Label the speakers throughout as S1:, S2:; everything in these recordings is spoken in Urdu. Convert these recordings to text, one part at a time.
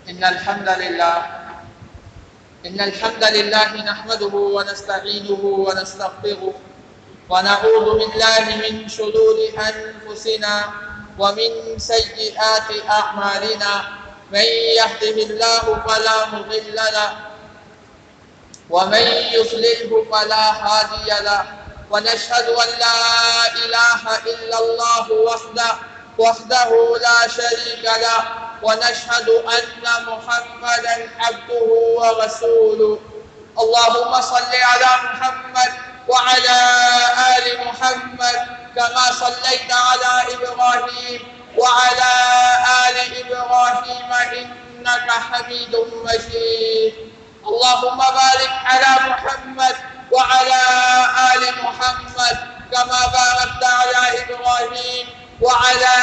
S1: إن الحمد لله نحمده ونستعينه ونستغفره ونعوذ بالله من شرور أنفسنا ومن سيئات أعمالنا من يهده الله فلا مضل له ومن يضلله فلا هادي له ونشهد أن لا إله إلا الله وحده لا شريك له ونشهد أن محمدا عبده ورسوله اللهم صل على محمد وعلى آل محمد كما صليت على إبراهيم وعلى آل إبراهيم إنك حميد مجيد اللهم بارك على محمد وعلى آل محمد كما باركت على إبراهيم وعلى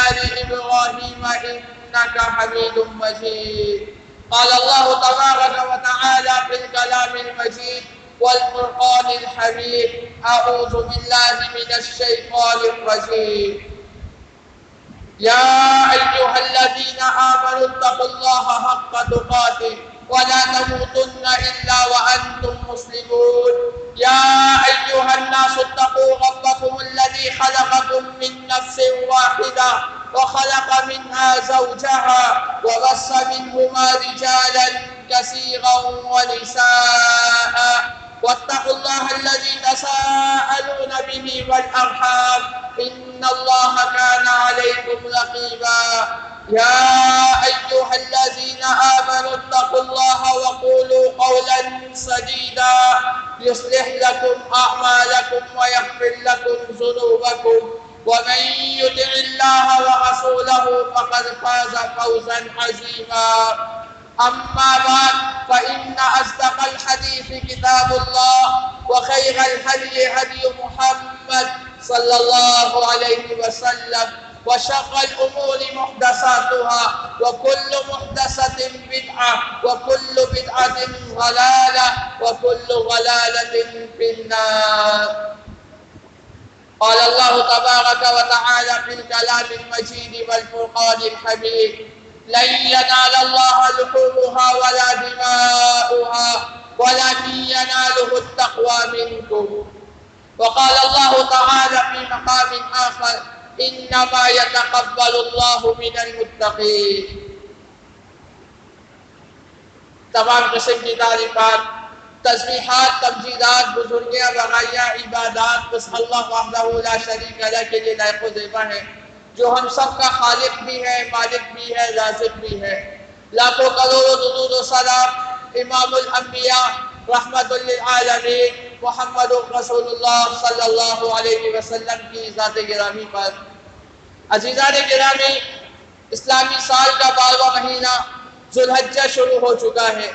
S1: آل إبراهيم إنك حميد مجيد قال الله تبارك وتعالى في الكلام المجيد والفرقان الحميد أعوذ بالله من الشيطان الرجيم يا أيها الذين آمنوا اتقوا الله حق تقاته ولا تموتن إلا وأنتم مسلمون يا أيها الناس اتقوا ربكم الذي خلقكم من نفس واحدة وخلق منها زوجها وبث منهما رجالا كثيرا ونساء واتقوا الله الذي تساءلون به والأرحام إن الله كان عليكم رقيبا يا أيها الذين آمنوا اتقوا الله وقولوا قولا سديدا يصلح لكم أعمالكم ويغفر لكم ذنوبكم ومن يطع الله ورسوله فقد فاز فوزا عظيما أما بعد فإن أصدق الحديث كتاب الله وخير الهدي هدي محمد صلى الله عليه وسلم وشر الأمور محدثاتها وكل محدثة بدعة وكل بدعة ضلالة وكل ضلالة في النار قال الله تبارك وتعالى في الكلام المجيد والفرقان الحميد لن ينال الله لحومها ولا دماؤها ولكن يناله التقوى منكم وقال الله تعالى في مقام آخر إنما يتقبل الله من المتقين تمام قسم کی تعریفات تسبیحات تمجیدات بزرگیاں بغایاں عبادات بس اللہ وحدہ لا شریک لہ کے لیے لائق و زیبا ہے جو ہم سب کا خالق بھی ہے مالک بھی ہے رازق بھی ہے لاکھوں کروڑوں درود و سلام امام الانبیاء رحمت للعالمین محمد رسول اللہ صلی اللہ علیہ وسلم کی ذات گرامی پر عزیزان گرامی اسلامی سال کا 12واں مہینہ ذوالحجہ شروع ہو چکا ہے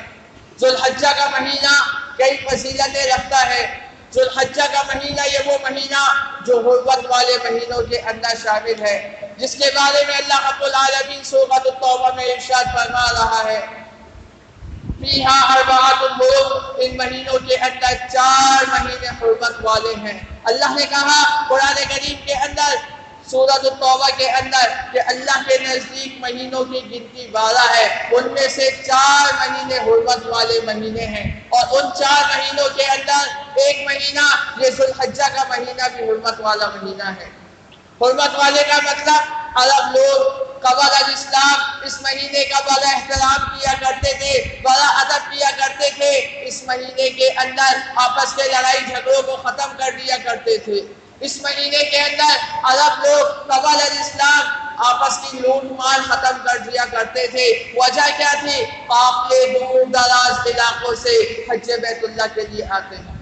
S1: ذوالحجہ کا مہینہ کئی فضیلتیں رکھتا ہے ذوالحجہ کا مہینہ یہ وہ مہینہ جو حرمت والے مہینوں کے اندر شامل ہے جس کے بارے میں اللہ رب العالمین سورۃ التوبہ میں ارشاد فرما رہا ہے فیہا اربعۃ حرم ان مہینوں کے اندر 4 مہینے حرمت والے ہیں اللہ نے کہا قرآن کریم کے اندر سورۃ التوبہ کے اندر کہ اللہ کے نزدیک مہینوں کی گنتی 12 ہے ان میں سے 4 مہینے حرمت والے مہینے ہیں اور ان 4 مہینوں کے اندر ایک مہینہ یہ ذوالحجہ کا مہینہ بھی حرمت والا مہینہ ہے حرمت والے کا مطلب عرب لوگ قبل الاسلام اس مہینے کا بڑا احترام کیا کرتے تھے بڑا ادب کیا کرتے تھے اس مہینے کے اندر آپس کے لڑائی جھگڑوں کو ختم کر دیا کرتے تھے اس مہینے کے اندر عرب لوگ قبل الاسلام آپس کی لوٹ مار ختم کر دیا کرتے تھے وجہ کیا تھی قافلے دور دراز علاقوں سے حج بیت اللہ کے لیے آتے ہیں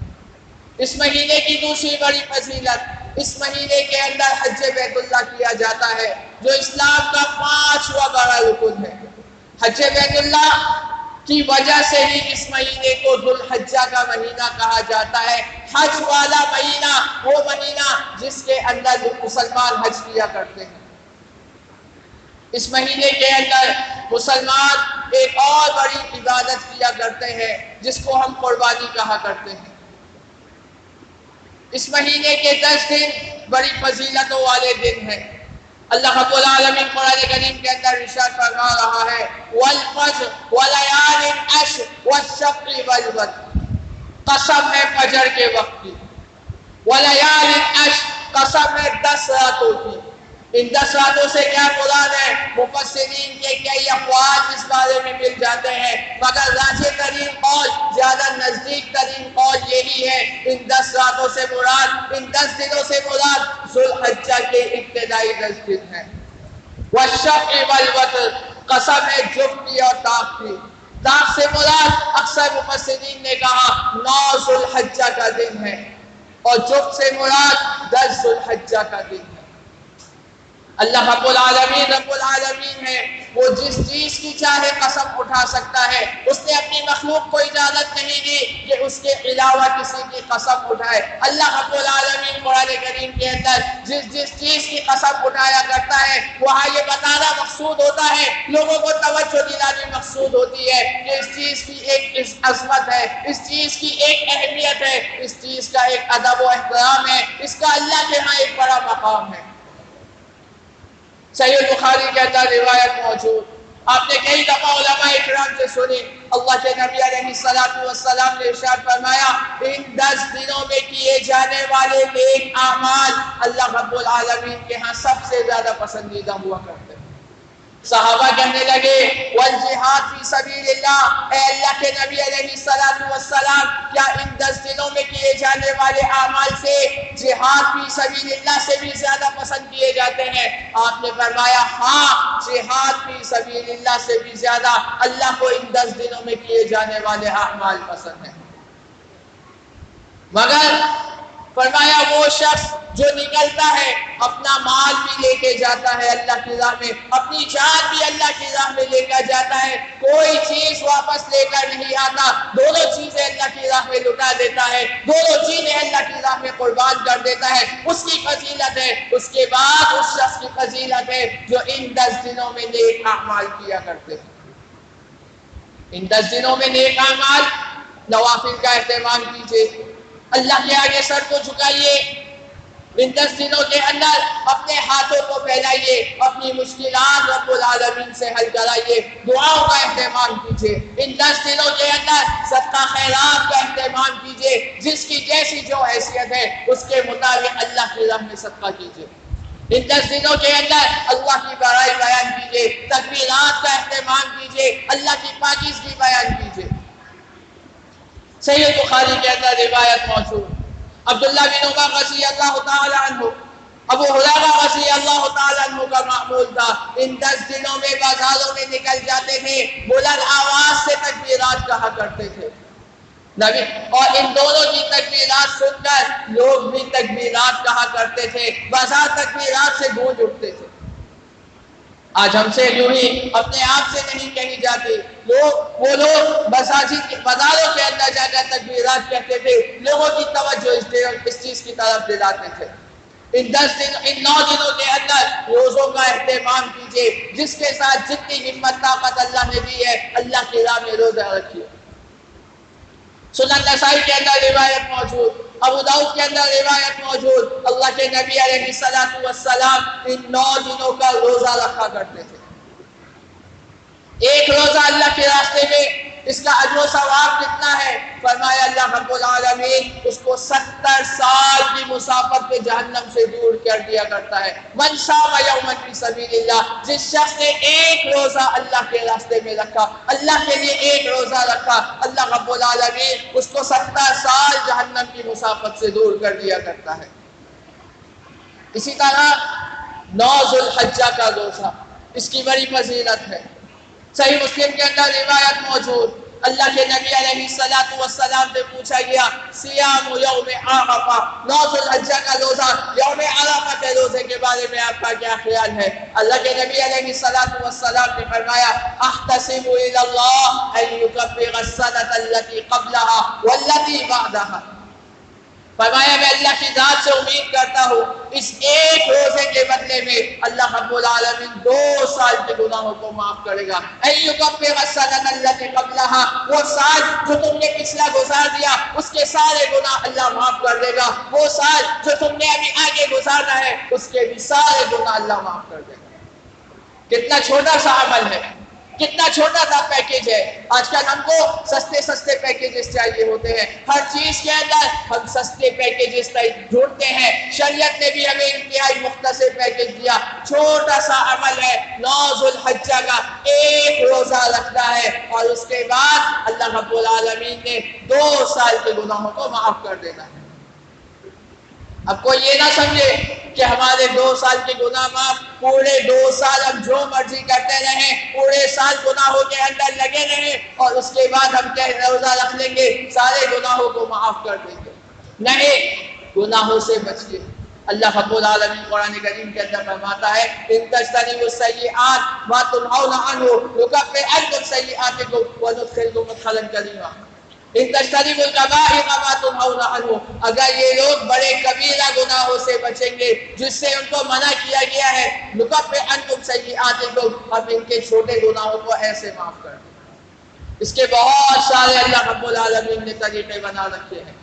S1: اس مہینے کی دوسری بڑی فضیلت اس مہینے کے اندر حج بیت اللہ کیا جاتا ہے جو اسلام کا 5واں بڑا رکن ہے حج بیت اللہ کی وجہ سے ہی اس مہینے کو ذوالحجہ کا مہینہ کہا جاتا ہے حج والا مہینہ وہ مہینہ جس کے اندر مسلمان حج کیا کرتے ہیں اس مہینے کے اندر مسلمان ایک اور بڑی عبادت کیا کرتے ہیں جس کو ہم قربانی کہا کرتے ہیں اس مہینے کے 10 دن بڑی فضیلتوں والے دن ہیں اللہ رب العالمین قرآن کریم کے اندر ارشاد فرما رہا ہے والفجر وليال عشر والشفع والوتر، قسم ہے فجر کے وقت کی، وليال عشر، قسم ہے 10 راتوں کی۔ ان 10 راتوں سے کیا مراد ہے؟ مفسرین کے کئی اقوال اس بارے میں مل جاتے ہیں، مگر راجح ترین قول، زیادہ نزدیک ترین قول یہی ہے ان 10 راتوں سے مراد، ان 10 دنوں سے مراد ذو الحجہ کے ابتدائی 10 دن ہیں۔ والشفع والوتر، قسم ہے جفت کی اور طاق کی۔ طاق سے مراد اکثر مفسرین نے کہا 9 ذو الحجہ کا دن ہے، اور جفت سے مراد 10 ذو الحجہ کا دن ہے۔ اللہ رب العالمین ہے، وہ جس چیز کی چاہے قسم اٹھا سکتا ہے۔ اس نے اپنی مخلوق کو اجازت نہیں دی کہ اس کے علاوہ کسی کی قسم اٹھائے۔ اللہ رب العالمین قرآن کریم کے اندر جس چیز کی قسم اٹھایا کرتا ہے، وہاں یہ بتانا مقصود ہوتا ہے، لوگوں کو توجہ دلانی مقصود ہوتی ہے کہ اس چیز کی ایک عظمت ہے، اس چیز کی ایک اہمیت ہے، اس چیز کا ایک ادب و احترام ہے، اس کا اللہ کے ہاں ایک بڑا مقام ہے۔ صحیح بخاری کے اندر روایت موجود، آپ نے کئی دفعہ علماء اکرام سے سنی، اللہ کے نبی علیہ السلام نے ارشاد فرمایا ان 10 دنوں میں کیے جانے والے نیک اعمال اللہ رب العالمین کے ہاں سب سے زیادہ پسندیدہ ہوا کرتے ہیں۔ صحابہ کہنے لگے والجہاد فی سبیل اللہ، اے اللہ کے نبی علیہ السلام، کیا ان 10 دنوں میں کیے جانے والے اعمال سے جہاد فی سبیل اللہ سے بھی زیادہ پسند کیے جاتے ہیں؟ آپ نے فرمایا ہاں، جہاد فی سبیل اللہ سے بھی زیادہ اللہ کو ان 10 دنوں میں کیے جانے والے اعمال پسند ہیں۔ مگر فرمایا وہ شخص جو نکلتا ہے اپنا مال بھی لے کے جاتا ہے اللہ کی راہ میں، اپنی جان بھی اللہ کی راہ میں لے کر جاتا ہے، کوئی چیز واپس لے کر نہیں آتا، دونوں چیزیں اللہ کی راہ میں لٹا دیتا ہے، دونوں چیزیں اللہ کی راہ میں قربان کر دیتا ہے، اس کی فضیلت ہے۔ اس کے بعد اس شخص کی فضیلت ہے جو ان 10 دنوں میں نیک اعمال کیا کرتے ہیں۔ ان 10 دنوں میں نیک اعمال، نوافل کا اہتمام کیجیے، اللہ کے آگے سر کو جھکائیے، ان 10 دنوں کے اندر اپنے ہاتھوں کو پھیلائیے، اپنی مشکلات رب العالمین سے حل کرائیے، دعاؤں کا اہتمام کیجیے۔ ان 10 دنوں کے اندر صدقہ خیرات کا اہتمام کیجیے، جس کی جیسی جو حیثیت ہے اس کے مطابق اللہ کی راہ میں صدقہ کیجیے۔ ان 10 دنوں کے اندر اللہ کی بڑائی بیان کیجیے، تکبیرات کا اہتمام کیجیے، اللہ کی پاکیزگی بیان کیجیے۔ صحیح بخاری کے اندر روایت موجود، عبداللہ بن عمر رضی اللہ تعالی عنہ، ابو ہریرہ رضی اللہ تعالی عنہ کا معمول تھا، ان 10 دنوں میں بازاروں میں نکل جاتے تھے، بلند آواز سے تکبیرات کہا کرتے تھے نبی، اور ان دونوں کی تکبیرات سن کر لوگ بھی تکبیرات کہا کرتے تھے، بازار تکبیرات سے گونج اٹھتے تھے۔ آج ہم سے یوں ہی اپنے آپ سے نہیں کہی جاتی، وہ لوگ بازاروں کے اندر جا کر تکبیرات کہتے تھے، لوگوں کی توجہ اس چیز کی طرف دلاتے تھے۔ ان 9 دنوں کے اندر روزوں کا اہتمام کیجیے، جس کے ساتھ جتنی ہمت طاقت اللہ نے دی ہے اللہ کی راہ میں روزہ رکھیے۔ سنن نسائی کے اندر روایت موجود، ابو داؤد کے اندر روایت موجود، اللہ کے نبی علیہ السلام ان 9 دنوں کا روزہ رکھا کرتے تھے۔ ایک روزہ اللہ کے راستے میں اس کا اجر و ثواب کتنا ہے؟ فرمایا اللہ رب العالمین اس کو 70 سال کی مسافت پہ جہنم سے دور کر دیا کرتا ہے۔ من صام یوما فی سبیل اللہ، جس شخص نے ایک روزہ اللہ کے راستے میں رکھا، اللہ کے لیے ایک روزہ رکھا، اللہ رب العالمین اس کو 70 سال جہنم کی مسافت سے دور کر دیا کرتا ہے۔ اسی طرح 9 ذو الحجہ کا روزہ، اس کی بڑی فضیلت ہے۔ صحیح مسلم کے اندر روایت موجود، اللہ کے نبی علیہ السلام سے پوچھا گیا صیام یوم عرفہ، 9 ذو الحجہ کا روزہ، یوم عرفہ کے روزے کے بارے میں آپ کا کیا خیال ہے؟ اللہ کے نبی علیہ السلام نے فرمایا احتسب الی اللہ ان یکفر السنۃ التي قبلها والتي بعدها، فرمایا میں اللہ کی ذات سے امید کرتا ہوں اس ایک روزے کے بدلے میں اللہ رب العالمین 2 سال کے گناہوں کو معاف کرے گا۔ ایُکفِّرَ السَّنَةَ الَّتِی قَبْلَهَا، وہ سال جو تم نے پچھلا گزار دیا اس کے سارے گناہ اللہ معاف کر دے گا، وہ سال جو تم نے ابھی آگے گزارنا ہے اس کے بھی سارے گناہ اللہ معاف کر دے گا۔ کتنا چھوٹا سا عمل ہے، کتنا چھوٹا سا پیکیج ہے۔ آج کل ہم کو سستے پیکیجز چاہیے ہوتے ہیں، ہر چیز کے اندر ہم سستے پیکیجز ڈھونڈتے ہیں۔ شریعت نے بھی ہمیں انتہائی مختصر پیکیج دیا، چھوٹا سا عمل ہے، 9 ذو الحجہ کا 1 روزہ رکھنا ہے اور اس کے بعد اللہ رب العالمین نے 2 سال کے گناہوں کو معاف کر دینا ہے۔ اب کوئی یہ نہ سمجھے کہ ہمارے 2 سال کے گناہ معاف، پورے 2 سال ہم جو مرضی کرتے رہیں، پورے سال گناہوں کے اندر لگے رہیں اور اس کے بعد ہم روزہ رکھ لیں گے سارے گناہوں کو معاف کر دیں گے۔ نہیں، گناہوں سے بچیے۔ اللہ رب العالمین قرآن کریم کے اندر فرماتا ہے ان تجتنبوا السیئات ما تنہون عنہ نکفر عنکم سیئاتکم وندخلکم مدخلا کریما۔ ان تجتنبوا الکبائر ما تنہون عنہ، اگر یہ لوگ بڑے کبیرہ گناہوں سے بچیں گے جس سے ان کو منع کیا گیا ہے، نکفر عنکم سیئاتکم، ہم ان کے چھوٹے گناہوں کو ایسے معاف کر دیں۔ اس کے بہت سارے اللہ رب العالمین نے طریقے بنا رکھے ہیں۔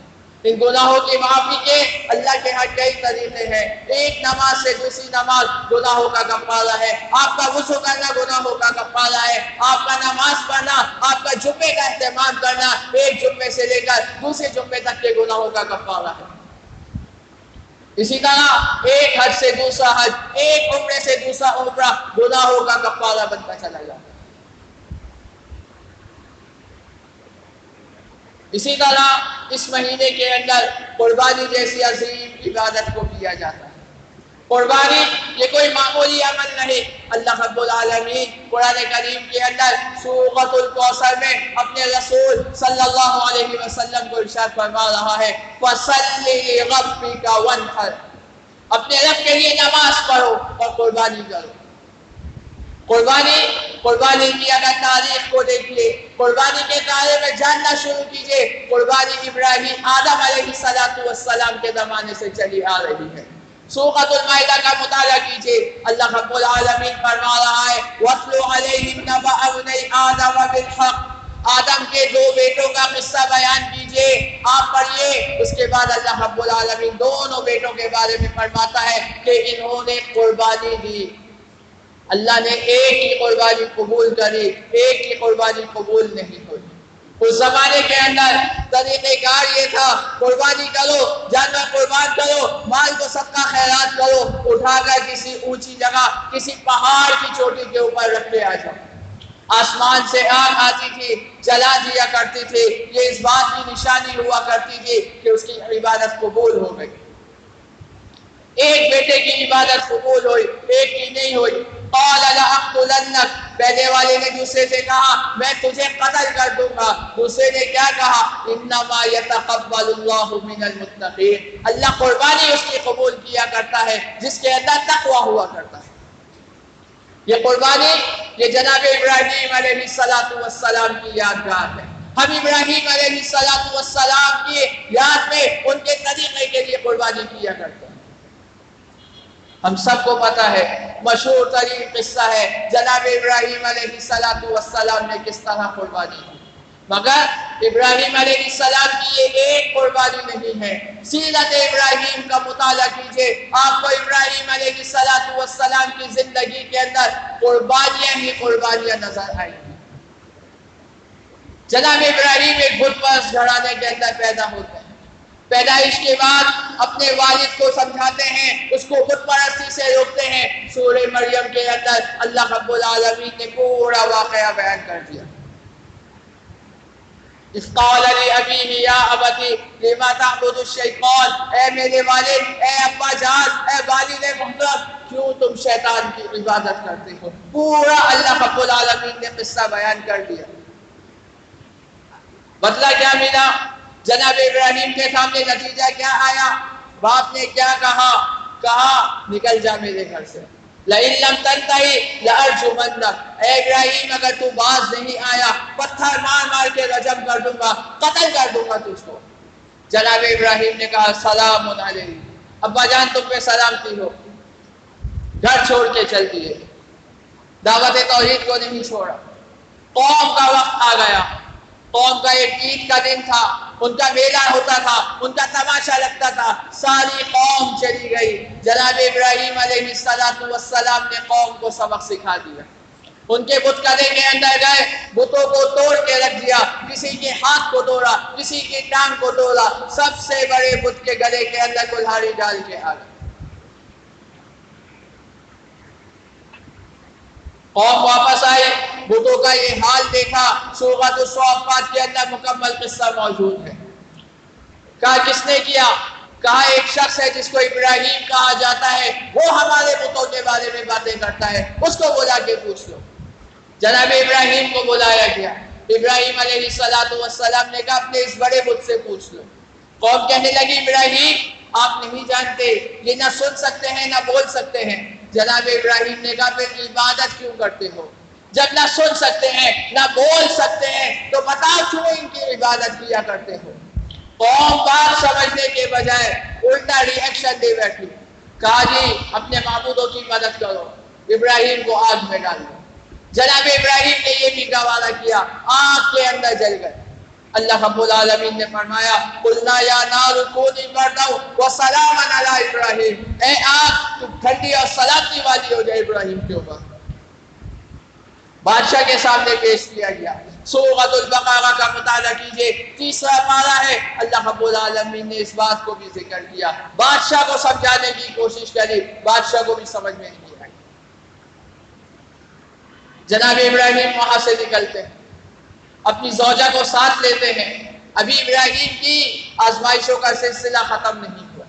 S1: ان گناہوں کی معافی کے اللہ کے ہاں کئی طریقے ہیں۔ ایک نماز سے دوسری نماز گناہوں کا کفارہ ہے، آپ کا وضو کرنا گناہوں کا کفارہ ہے، آپ کا نماز پڑھنا، آپ کا جمعے کا اہتمام کرنا ایک جمعے سے لے کر دوسرے جمعے تک کے گناہوں کا کفارہ ہے۔ اسی طرح ایک حج سے دوسرا حج، ایک عمرے سے دوسرا عمرہ گناہوں کا کفارہ بنتا چلا جاتا ہے۔ اسی طرح اس مہینے کے اندر قربانی جیسی عظیم عبادت کو کیا جاتا ہے۔ قربانی یہ کوئی معمولی عمل نہیں۔ اللہ رب العالمین قرآن کریم کے اندر سورۃ الکوثر میں اپنے رسول صلی اللہ علیہ وسلم کو ارشاد فرما رہا ہے فَصَلِّ لِرَبِّكَ وَانْحَرْ، اپنے رب کے لیے نماز پڑھو اور قربانی کرو۔ قربانی کی اگر تاریخ کو دیکھیے، قربانی کے بارے میں جاننا شروع کیجئے، قربانی ابراہیم آدم علیہ السلام کے زمانے سے چلی آ رہی ہے۔ سورۃ المائدہ کا مطالعہ کیجئے، اللہ رب العالمین فرما رہا ہے وَاتْلُ عَلَيْهِمْ نَبَأَ ابْنَيْ آدَمَ بِالْحَقِّ، آدم کے 2 بیٹوں کا قصہ بیان کیجئے، آپ پڑھیے۔ اس کے بعد اللہ رب العالمین دونوں بیٹوں کے بارے میں فرماتا ہے کہ انہوں نے قربانی دی، اللہ نے ایک ہی قربانی قبول کری، ایک ہی قربانی قبول نہیں ہوئی۔ اس زمانے کے اندر طریقہ کار یہ تھا قربانی کرو، جانور قربان کرو، مال کو صدقہ خیرات کرو، اٹھا کر کسی اونچی جگہ کسی پہاڑ کی چوٹی کے اوپر رکھ کے آ جاؤ۔ آسمان سے آگ آتی تھی، جلا دیا کرتی تھی، یہ اس بات کی نشانی ہوا کرتی تھی کہ اس کی عبادت قبول ہو گئی۔ ایک بیٹے کی عبادت قبول ہوئی، ایک کی نہیں ہوئی۔ قال لأقتلنك، پہلے والے نے دوسرے سے کہا میں تجھے قتل کر دوں گا، دوسرے نے کیا کہا انما يتقبل الله من المتقين، اللہ قربانی اس کی قبول کیا کرتا ہے جس کے اندر تقوی ہوا کرتا ہے۔ یہ قربانی یہ جناب ابراہیم علیہ السلام کی یادگار ہے۔ ہم ابراہیم علیہ السلام کی یاد میں ان کے طریقے کے لیے قربانی کیا کرتے ہیں۔ ہم سب کو پتا ہے، مشہور ترین قصہ ہے جناب ابراہیم علیہ السلام نے کس طرح قربانی کی، مگر ابراہیم علیہ السلام کی یہ ایک قربانی نہیں ہے۔ سیرت ابراہیم کا مطالعہ کیجئے، آپ کو ابراہیم علیہ السلام کی زندگی کے اندر قربانیاں ہی قربانیاں نظر آئیں گی۔ جناب ابراہیم ایک بت پرست گھرانے کے اندر پیدا ہوتے ہیں، پیدائش کے بعد اپنے والد کو سمجھاتے ہیں، اس کو بت پرستی سے روکتے ہیں۔ سورہ مریم کے اندر اللہ رب العالمین نے پورا واقعہ بیان کر دیا۔ اذ قال لأبيه يا أبت لما تعبد الشيطان، اے میرے والد، اے ابا جان، اے والد محترم، کیوں تم شیطان کی عبادت کرتے ہو؟ پورا اللہ رب العالمین نے قصہ بیان کر دیا۔ بدلہ کیا ملا؟ جناب ابراہیم کے سامنے نتیجہ کیا آیا؟ باپ نے کیا کہا نکل جا میرے گھر سے، لئن لم تنتہی لأرجمنک، اے ابراہیم اگر تو باز نہیں آیا پتھر مار مار کے رجم کر دوں گا، قتل کر دوں گا تجھ کو۔ جناب ابراہیم نے کہا سلام علیہ، ابا جان تم پہ سلامتی ہو، گھر چھوڑ کے چل دیے، دعوت توحید کو نہیں چھوڑا۔ قوم کا وقت آ گیا، قوم کا ایک عید کا دن تھا، ان کا میلہ ہوتا تھا، ان کا تماشا لگتا تھا، ساری قوم چلی گئی۔ جناب ابراہیم علیہ السلام نے قوم کو سبق سکھا دیا، ان کے بت کدے کے اندر گئے، بتوں کو توڑ کے رکھ دیا، کسی کے ہاتھ کو توڑا، کسی کی ٹانگ کو توڑا، سب سے بڑے بت کے گلے کے اندر کلہاڑی ڈال کے آ گئے۔ قوم واپس آئی، بتوں کا یہ حال دیکھا، سورۃ الصافات کے اندر مکمل قصہ موجود ہے۔ کہا کس نے کیا؟ کہا ایک شخص ہے جس کو ابراہیم کہا جاتا ہے، وہ ہمارے بتوں کے بارے میں باتیں کرتا ہے، اس کو بلا کے پوچھ لو۔ جناب ابراہیم کو بلایا گیا، ابراہیم علیہ السلام نے کہا اپنے اس بڑے بت سے پوچھ لو۔ قوم کہنے لگی ابراہیم آپ نہیں جانتے، یہ نہ سن سکتے ہیں نہ بول سکتے ہیں۔ جناب ابراہیم نے کہا پھر عبادت کیوں کرتے ہو؟ جب نہ سن سکتے ہیں نہ بول سکتے ہیں تو بتاؤ کیوں ان کی عبادت کیا کرتے ہو؟ قوم بات سمجھنے کے بجائے الٹا ری ایکشن دے بیٹھی، کہا جی اپنے معبودوں کی مدد کرو، ابراہیم کو آگ میں ڈال دو۔ جناب ابراہیم نے یہ بھی گوارا کیا، آگ کے اندر جل گئے۔ اللہ رب العالمین نے فرمایا قلنا یا نار کونی بردا وسلاما علی ابراہیم، اے آگ تو ٹھنڈی اور سلامتی والی ہو جائے ابراہیم کے اوپر۔ بادشاہ کے سامنے پیش کیا گیا۔ سورۃ البقرہ کا مطالعہ کیجئے، تیسرا پارہ ہے، اللہ رب العالمین نے اس بات کو بھی ذکر کیا۔ بادشاہ کو سمجھانے کی کوشش کری، بادشاہ کو بھی سمجھ میں نہیں آئی۔ جناب ابراہیم وہاں سے نکلتے ہیں، اپنی زوجہ کو ساتھ لیتے ہیں، ابھی ابراہیم کی آزمائشوں کا سلسلہ ختم نہیں ہوا۔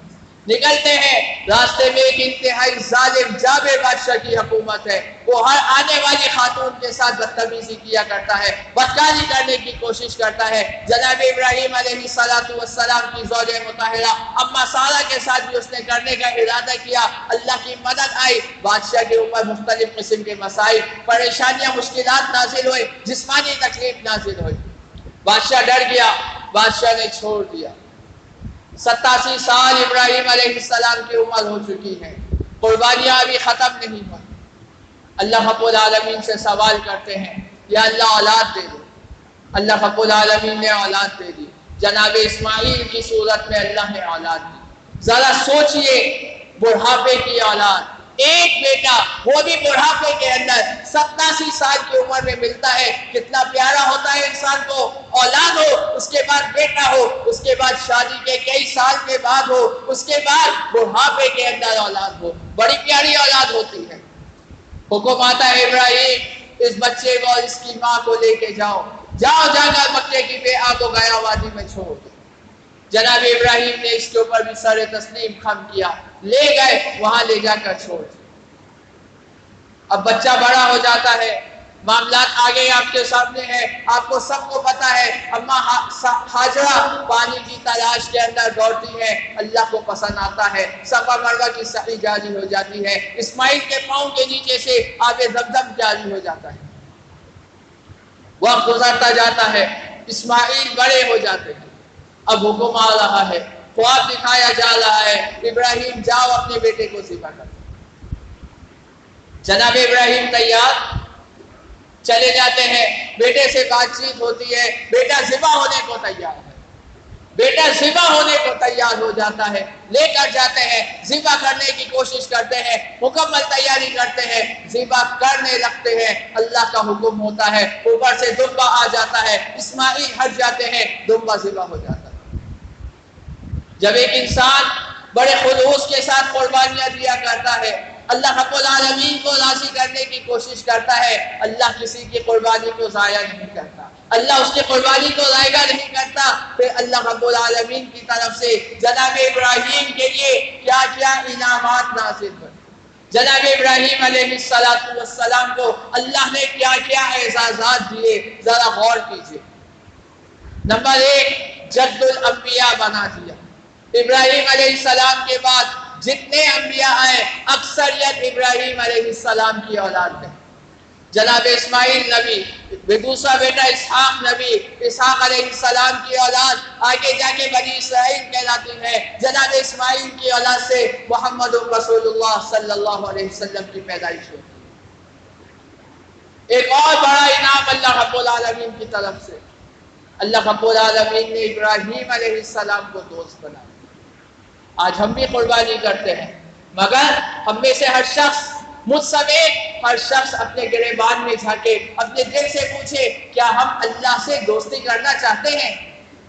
S1: نکلتے ہیں، راستے میں ایک انتہائی ظالم جابر بادشاہ کی حکومت ہے، وہ ہر آنے والی خاتون کے ساتھ بدتمیزی کیا کرتا ہے، بدکاری کرنے کی کوشش کرتا ہے۔ جناب ابراہیم علیہ السلام کی زوجہ مطہرہ اما سارہ کے ساتھ بھی اس نے کرنے کا ارادہ کیا، اللہ کی مدد آئی، بادشاہ کے اوپر مختلف قسم کے مسائل، پریشانیاں، مشکلات نازل ہوئے، جسمانی تکلیف نازل ہوئی۔ بادشاہ ڈر گیا، بادشاہ نے چھوڑ دیا۔ 87 سال ابراہیم علیہ السلام کی عمر ہو چکی ہے، قربانیاں ابھی ختم نہیں ہوئی۔ اللہ رب العالمین سے سوال کرتے ہیں یا اللہ اولاد دے دو۔ اللہ رب العالمین نے اولاد دے دی، جناب اسماعیل کی صورت میں اللہ نے اولاد دی۔ ذرا سوچئے، بڑھاپے کی اولاد، ایک بیٹا، وہ بھی بڑھاپے کے اندر 87 سال کی عمر میں ملتا ہے، کتنا پیارا ہوتا ہے انسان کو۔ اولاد ہو، اس کے بعد بیٹا ہو، اس کے بعد شادی کے کئی سال کے بعد ہو، اس کے بعد بڑھاپے کے اندر اولاد ہو، بڑی پیاری اولاد ہوتی ہے۔ حکم آتا ہے ابراہیم اس بچے کو اور اس کی ماں کو لے کے جاؤ، جاؤ جا کر مکے کی بیعہ کو گیا وادی میں چھوڑ دو۔ جناب ابراہیم نے اس کے اوپر بھی سر تسلیم خم کیا، لے گئے، وہاں لے جا کر چھوڑ دیا۔ اب بچہ بڑا ہو جاتا ہے، معاملات آگے آپ کے سامنے ہیں، آپ کو سب کو پتا ہے۔ اما ہاجرہ پانی کی تلاش کے اندر دوڑتی ہے، اللہ کو پسند آتا ہے، صفا مروہ کی سعی جاری ہو جاتی ہے، اسماعیل کے پاؤں کے نیچے سے آب زمزم جاری ہو جاتا ہے۔ وقت گزرتا جاتا ہے، اسماعیل بڑے ہو جاتے ہیں، اب حکم آ رہا ہے، خواب دکھایا جا رہا ہے، ابراہیم جاؤ اپنے بیٹے کو ذبح کر۔ جناب ابراہیم تیار، چلے جاتے ہیں، بیٹے سے بات چیت ہوتی ہے، بیٹا ذبح ہونے کو تیار ہے، بیٹا ذبح ہونے کو تیار ہو جاتا ہے، لے کر جاتے ہیں، ذبح کرنے کی کوشش کرتے ہیں، مکمل تیاری کرتے ہیں، ذبح کرنے لگتے ہیں، اللہ کا حکم ہوتا ہے، اوپر سے دمبا آ جاتا ہے، اسماعیل ہٹ جاتے ہیں، دمبا ذبح ہو جاتا ہے۔ جب ایک انسان بڑے خلوص کے ساتھ قربانیاں دیا کرتا ہے، اللہ رب العالمین کو راضی کرنے کی کوشش کرتا ہے، اللہ کسی کی قربانی کو ضائع نہیں کرتا، اللہ اس کی قربانی کو ضائع نہیں کرتا۔ پھر اللہ رب العالمین کی طرف سے جناب ابراہیم کے لیے کیا کیا انعامات نازل ہوئے، جناب ابراہیم علیہ السلام کو اللہ نے کیا کیا اعزازات دیے، ذرا غور کیجیے۔ نمبر 1، جد الانبیاء بنا دیا۔ ابراہیم علیہ السلام کے بعد جتنے انبیاء آئے اکثریت ابراہیم علیہ السلام کی اولاد ہے۔ جناب اسماعیل نبی، دوسرا بیٹا اسحاق نبی، اسحاق علیہ السلام کی اولاد آگے جا کے بنی اسرائیل کہلاتی ہے۔ جناب اسماعیل کی اولاد سے محمد رسول اللہ صلی اللہ علیہ وسلم کی پیدائش ہوئی۔ ایک اور بڑا انعام اللہ رب العالمین کی طرف سے، اللہ رب العالمین نے ابراہیم علیہ السلام کو دوست بنا دیا۔ آج ہم بھی قربانی کرتے ہیں، مگر ہم میں سے ہر شخص، مجھ سمیت ہر شخص اپنے گریبان میں جھانکے، اپنے دل سے پوچھے کیا ہم اللہ سے دوستی کرنا چاہتے ہیں؟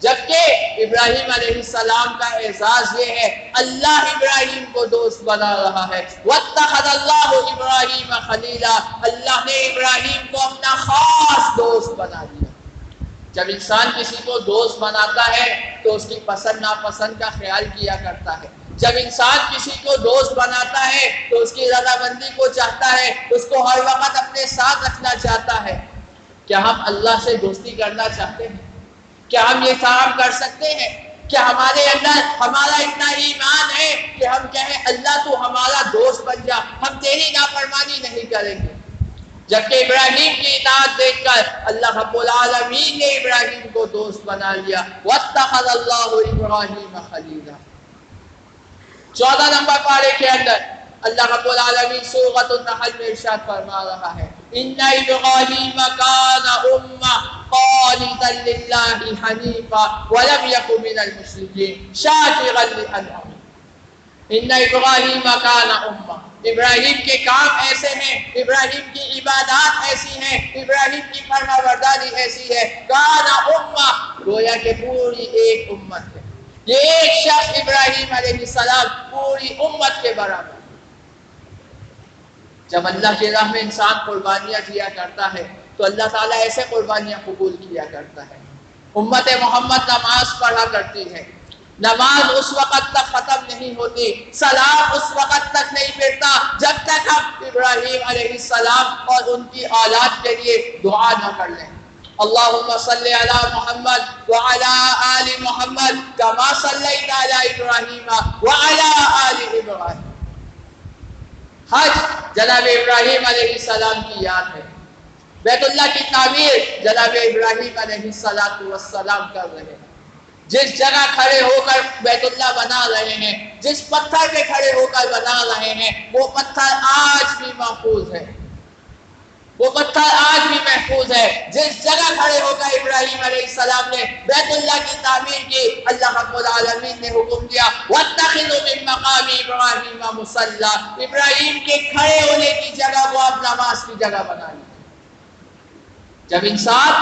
S1: جبکہ ابراہیم علیہ السلام کا اعزاز یہ ہے، اللہ ابراہیم کو دوست بنا رہا ہے۔ وَاتَّخَذَ اللَّهُ إِبْرَاهِيمَ خَلِيلًا، اللہ نے ابراہیم کو اپنا خاص دوست بنا دیا۔ جب انسان کسی کو دوست بناتا ہے تو اس کی پسند ناپسند کا خیال کیا کرتا ہے۔ جب انسان کسی کو دوست بناتا ہے تو اس کی رضامندی کو چاہتا ہے، اس کو ہر وقت اپنے ساتھ رکھنا چاہتا ہے۔ کیا ہم اللہ سے دوستی کرنا چاہتے ہیں؟ کیا ہم یہ کام کر سکتے ہیں؟ کیا ہمارے اندر ہمارا اتنا ایمان ہے کہ ہم کہیں اللہ تو ہمارا دوست بن جا، ہم تیری نافرمانی نہیں کریں گے؟ جبکہ ابراہیم کی اطاعت دیکھ کر اللہ رب العالمین نے ابراہیم کو دوست بنا لیا۔ وَاتَّخَذَ اللَّهُ إِبْرَاهِيمَ خَلِيلًا۔ 14 نمبر پارے کے اندر اللہ رب العالمین سورۃ النحل میں ارشاد فرما رہا ہے، إِنَّ إِبْرَاهِيمَ كَانَ أُمَّةً قَانِتًا لِلَّهِ حَنِيفًا وَلَمْ يَكُن مِنَ الْمُشْرِكِينَ شَاكِرًا لِأَنْعُمِهِ۔ إِنَّ إِبْرَاهِيمَ كَانَ أُمَّةً، ابراہیم کے کام ایسے ہیں، ابراہیم کی عبادات ایسی ہیں، ابراہیم کی فرما برداری ایسی ہے، کان امہ، گویا کہ پوری ایک امت ہے۔ یہ ایک شخص ابراہیم علیہ السلام پوری امت کے برابر۔ جب اللہ کی راہ میں انسان قربانیاں دیا کرتا ہے تو اللہ تعالیٰ ایسے قربانیاں قبول کیا کرتا ہے۔ امت محمد نماز پڑھا کرتی ہے، نماز اس وقت تک ختم نہیں ہوتی، سلام اس وقت تک نہیں پھرتا جب تک ہم ابراہیم علیہ السلام اور ان کی اولاد کے لیے دعا نہ کر لیں۔ اللہم صلی علی محمد وعلی آل محمد کما صلیت علی ابراہیم وعلی آل ابراہیم۔ حج جناب ابراہیم علیہ السلام کی یاد ہے، بیت اللہ کی تعمیر جناب ابراہیم علیہ السلام کر رہے ہیں۔ جس جگہ کھڑے ہو کر بیت اللہ بنا رہے ہیں، جس پتھر پہ کھڑے ہو کر بنا رہے ہیں، وہ پتھر آج بھی محفوظ ہے، وہ پتھر آج بھی محفوظ ہے۔ جس جگہ کھڑے ہو کر ابراہیم علیہ السلام نے بیت اللہ کی تعمیر کی، اللہ رب العالمین نے حکم دیا وَاتَّخِذُوا مِن مَّقَامِ إِبْرَاهِيمَ مُصَلًّى، ابراہیم کے کھڑے ہونے کی جگہ کو آپ نماز کی جگہ بنا لی۔ جب انسان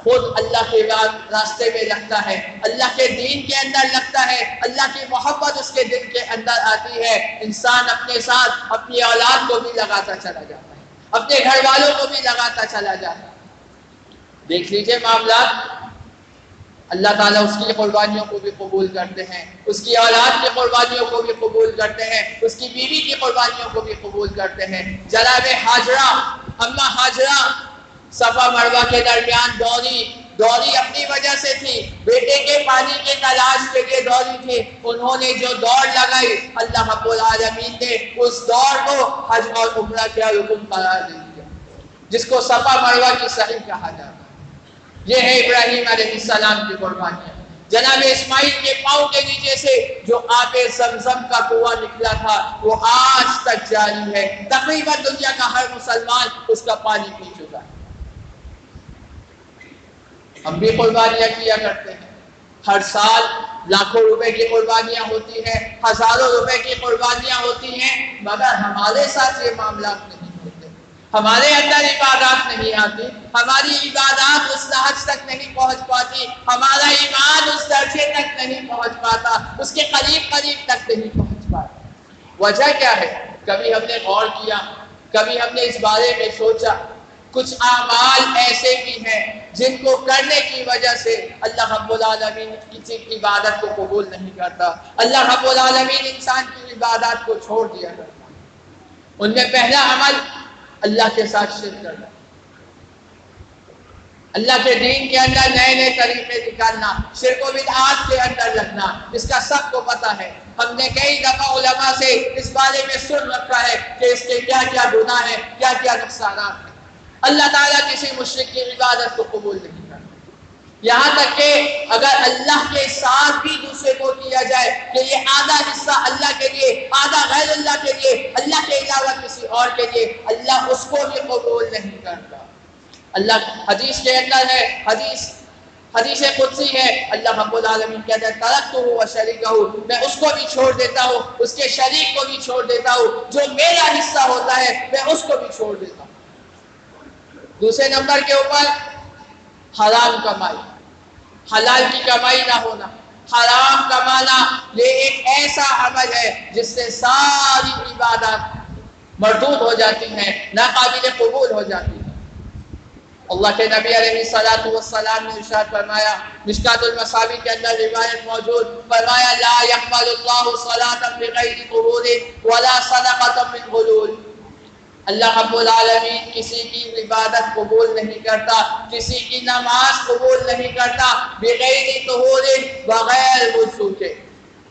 S1: خود اللہ کے راستے میں لگتا ہے، اللہ کے دین کے اندر لگتا ہے، اللہ کی محبت اس کے دل کے اندر آتی ہے، انسان اپنے ساتھ اپنی اولاد کو بھی لگاتا چلا جاتا ہے، اپنے گھر والوں کو بھی لگاتا چلا جاتا ہے۔ دیکھ لیجئے معاملات، اللہ تعالیٰ اس کی قربانیوں کو بھی قبول کرتے ہیں، اس کی اولاد کی قربانیوں کو بھی قبول کرتے ہیں، اس کی بیوی کی قربانیوں کو بھی قبول کرتے ہیں۔ جناب ہاجرہ، اما ہاجرہ صفا مروہ کے درمیان دوڑی اپنی وجہ سے تھی، بیٹے کے پانی کے تلاش کے لیے دوڑی تھی، انہوں نے جو دوڑ لگائی اللہ رب العالمین نے اس دوڑ کو حج اور عمرہ کا رکن قرار دے دیا، جس کو صفا مروہ کی سعی کہا جاتا ہے۔ یہ ہے ابراہیم علیہ السلام کی قربانیاں۔ جناب اسماعیل کے پاؤں کے نیچے سے جو آب زمزم کا کنواں نکلا تھا وہ آج تک جاری ہے، تقریباً دنیا کا ہر مسلمان اس کا پانی پی چکا ہے۔ ہم بھی قربانیاں کیا کرتے ہیں، ہر سال لاکھوں روپے کی قربانیاں ہوتی ہیں، ہزاروں روپے کی قربانیاں ہوتی ہیں، مگر ہمارے ساتھ یہ معاملات نہیں ہوتے، ہمارے اندر عبادات نہیں آتی، ہماری عبادات اس حد تک نہیں پہنچ پاتی، ہمارا ایمان اس درجے تک نہیں پہنچ پاتا، اس کے قریب تک نہیں پہنچ پاتا۔ وجہ کیا ہے؟ کبھی ہم نے غور کیا، کبھی ہم نے اس بارے میں سوچا؟ کچھ اعمال ایسے بھی ہیں جن کو کرنے کی وجہ سے اللہ رب العالمین کسی کی عبادت کو قبول نہیں کرتا، اللہ رب العالمین انسان کی عبادات کو چھوڑ دیا کرتا۔ ان میں پہلا عمل اللہ کے ساتھ شرک کرنا، اللہ کے دین کے اندر نئے طریقے نکالنا، شرک و بدعات کے اندر لگنا، اس کا سب کو پتہ ہے۔ ہم نے کئی دفعہ علماء سے اس بارے میں سن رکھا ہے کہ اس کے کیا کیا گناہ ہیں، کیا کیا نقصانات ہیں، اللہ تعالیٰ کسی مشرک کی عبادت کو قبول نہیں کرتا، یہاں تک کہ اگر اللہ کے ساتھ بھی دوسرے کو کیا جائے کہ یہ آدھا حصہ اللہ کے لیے، آدھا غیر اللہ کے لیے، اللہ کے علاوہ کسی اور کے لیے، اللہ اس کو بھی قبول نہیں کرتا۔ اللہ حدیث کے اندر ہے، حدیث قدسی ہے، اللہ رب العالمین کہتا ہے ترکتہ وشریکہ، میں اس کو بھی چھوڑ دیتا ہوں، اس کے شریک کو بھی چھوڑ دیتا ہوں، جو میرا حصہ ہوتا ہے میں اس کو بھی چھوڑ دیتا ہوں۔ دوسرے نمبر کے اوپر حرام کمائی، حلال کی کمائی نہ ہونا۔ حرام کمانا یہ ایک ایسا عمل ہے جس سے ساری عبادات مردود ہو جاتی ہیں، ناقابل قبول ہو جاتی ہیں۔ اللہ کے نبی علیہ الصلوۃ والسلام نے ارشاد فرمایا، مشکات المصابیح کے اندر روایت موجود، فرمایا لا يقبل اللہ صلاۃ بغیر طہور ولا صدقۃ من غلول۔ اللہ رب العالمین کسی کی عبادت قبول نہیں کرتا، کسی کی نماز قبول نہیں کرتا بغیر طہور، بغیر وضو کے،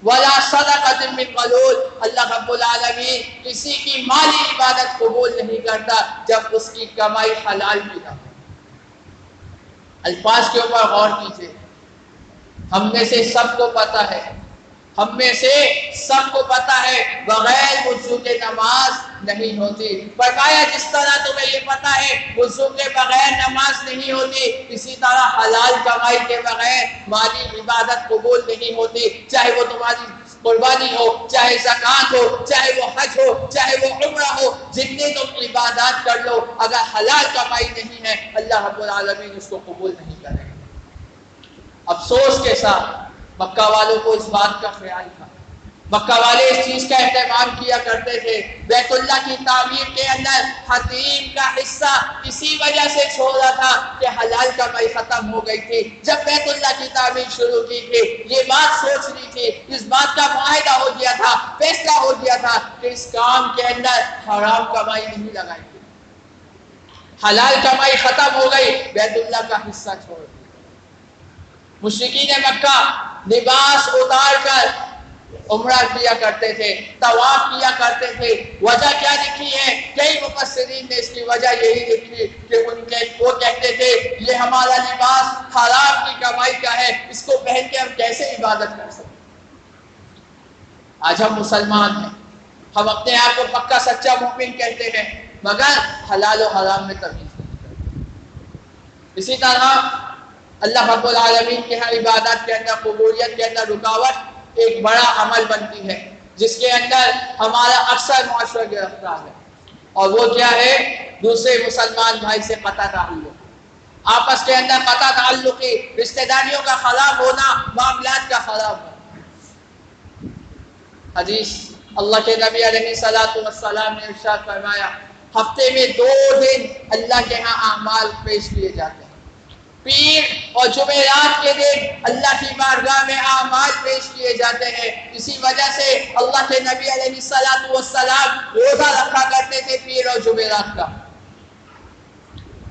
S1: ولا صدقۃ من غلول، اللہ رب العالمین کسی کی مالی عبادت قبول نہیں کرتا جب اس کی کمائی حلال بھی نہ ہو۔ الفاظ کے اوپر غور کیجیے، ہم میں سے سب کو پتہ ہے، ہم میں سے سب کو پتہ ہے بغیر وضو کے نماز نہیں ہوتی۔ فرمایا جس طرح تمہیں یہ پتہ ہے وضو کے بغیر نماز نہیں ہوتی، اسی طرح حلال کمائی کے بغیر مالی عبادت قبول نہیں ہوتی، چاہے وہ تمہاری قربانی ہو، چاہے زکوٰۃ ہو، چاہے وہ حج ہو، چاہے وہ عمرہ ہو، جتنے تم عبادات کر لو، اگر حلال کمائی نہیں ہے اللہ رب العالمین اس کو قبول نہیں کرے گا۔ افسوس کے ساتھ مکہ والوں کو اس بات کا خیال تھا، مکہ والے اس چیز کا اہتمام کیا کرتے تھے، بیت اللہ کی تعمیر کے اندر حتیم کا حصہ اسی وجہ سے چھوڑا تھا کہ حلال کمائی ختم ہو گئی تھی۔ جب بیت اللہ کی تعمیر شروع کی تھی یہ بات سوچ لی تھی، اس بات کا معاہدہ ہو گیا تھا، فیصلہ ہو گیا تھا کہ اس کام کے اندر حرام کمائی نہیں لگائیں گے۔ حلال کمائی ختم ہو گئی، بیت اللہ کا حصہ چھوڑ دیا۔ مشرکین مکہ لباس اتار کر عمرہ کیا کرتے تھے، طواف کیا کرتے تھے۔ وجہ کیا لکھی ہے؟ کئی مفسرین نے اس کی وجہ یہی لکھی کہ وہ کہتے تھے یہ ہمارا لباس حرام کی کمائی کا ہے، اس کو پہن کے ہم کیسے عبادت کر سکتے۔ آج ہم مسلمان ہیں، ہم اپنے آپ کو پکا سچا مومن کہتے ہیں، مگر حلال و حرام میں تمیز نہیں کرتے۔ اسی طرح اللہ رب العالمین کے ہاں عبادات کے اندر، قبولیت کے اندر رکاوٹ ایک بڑا عمل بنتی ہے جس کے اندر ہمارا اکثر معاشرہ گرفتار ہے، اور وہ کیا ہے؟ دوسرے مسلمان بھائی سے قطع تعلق، آپس کے اندر قطع تعلقی، رشتہ داریوں کا خراب ہونا، معاملات کا خراب ہونا۔ حدیث اللہ کے نبی علیہ الصلوۃ والسلام نے ارشاد فرمایا ہفتے میں 2 دن اللہ کے ہاں اعمال پیش کیے جاتے ہیں، پیر اور جمعرات کے دن اللہ کی بارگاہ میں اعمال پیش کیے جاتے ہیں۔ اسی وجہ سے اللہ کے نبی علیہ الصلوۃ والسلام روزہ رکھا کرتے تھے پیر اور جمعرات کا۔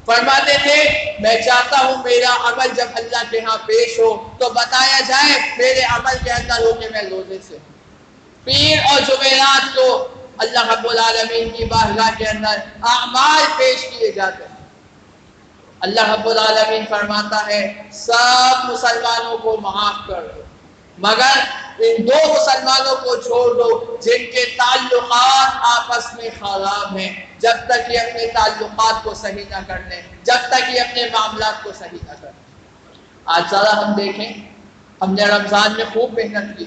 S1: فرماتے تھے میں چاہتا ہوں میرا عمل جب اللہ کے ہاں پیش ہو تو بتایا جائے میرے عمل کے اندر ہو کہ میں روزے سے ہوں۔ پیر اور جمعرات کو اللہ رب العالمین کی بارگاہ کے اندر اعمال پیش کیے جاتے ہیں۔ اللہ رب العالمین فرماتا ہے سب مسلمانوں کو معاف کر دو مگر ان 2 مسلمانوں کو چھوڑ دو جن کے تعلقات آپس میں خراب ہیں، جب تک یہ اپنے تعلقات کو صحیح نہ کر لیں، جب تک یہ اپنے معاملات کو صحیح نہ کر لیں۔ آج ذرا ہم دیکھیں، ہم نے رمضان میں خوب محنت کی،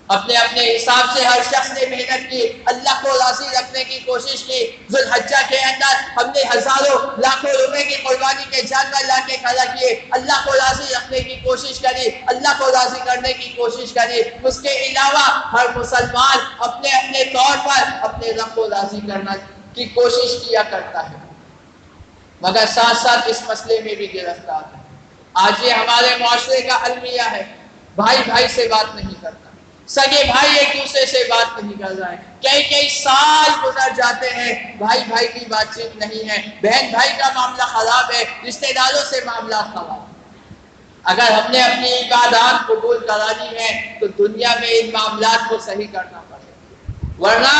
S1: اپنے حساب سے ہر شخص نے محنت کی، اللہ کو راضی رکھنے کی کوشش کی۔ ذوالحجہ کے اندر ہم نے ہزاروں لاکھوں روپے کی قربانی کے جانور لا کے کھڑا کیے، اللہ کو راضی رکھنے کی کوشش کری، اللہ کو راضی کرنے کی کوشش کری۔ اس کے علاوہ ہر مسلمان اپنے طور پر اپنے رب کو راضی کرنا کی کوشش کیا کرتا ہے، مگر ساتھ ساتھ اس مسئلے میں بھی گرفتار ہے۔ آج یہ ہمارے معاشرے کا المیہ ہے، بھائی بھائی سے بات نہیں کرتا، سگے بھائی ایک دوسرے سے بات نہیں کر رہے ہیں، کئی سال گزر جاتے ہیں، بھائی بھائی کی بات چیت نہیں ہے، بہن بھائی کا معاملہ خراب ہے، رشتہ داروں سے معاملات خراب ہے۔ اگر ہم نے اپنی عبادات قبول کرانی ہے تو دنیا میں ان معاملات کو صحیح کرنا پڑے گا، ورنہ